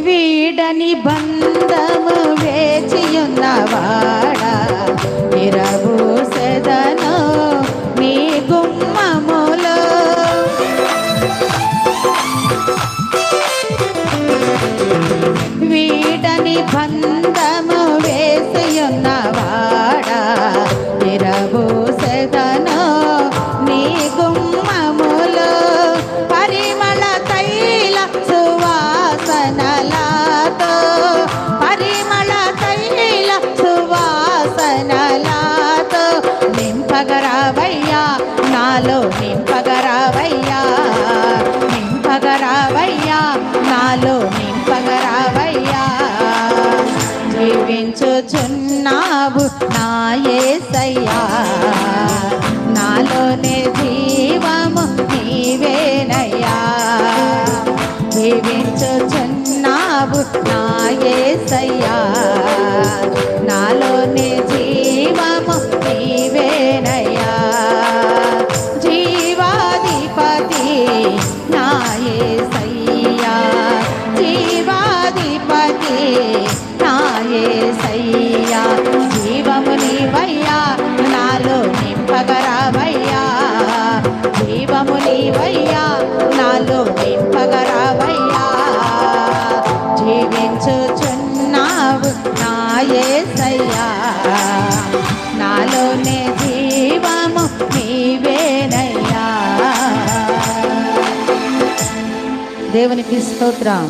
వీడని బంధము వేచియున్నవాడా విరబూసెదను నీ గుమ్మములో. వీడని బంధము వేసియున్నవాడా విరబూసెదను నీ గుమ్మములో. పరిమళ తైల సువాసనలతో పరిమళ తైల సువాసనలతో నింపగరావయ్యా నాలో నింపగరావయ్యా నింపగరావయ్యా నాలో నింపగరావయ్యా. జీవించుచున్నావు నా యేసయ్యా నాలోనే జీవము నీవేనయ్యా. జీవించుచున్నావు నా యేసయ్యా నాలోనే జీవము నీవేనయ్యా. జీవాధిపతి నా యేసయ్యా జీవాధిపతి నా యేసయ్యా. జీవము నీవయ్యా నాలో నింపగరావయ్యా జీవము నీవయ్యా నాలో నింపగరావయ్యా. జీవించుచున్నావు నా యేసయ్యా నాలోనే జీవము నీవేనయ్యా. దేవునికి స్తోత్రం.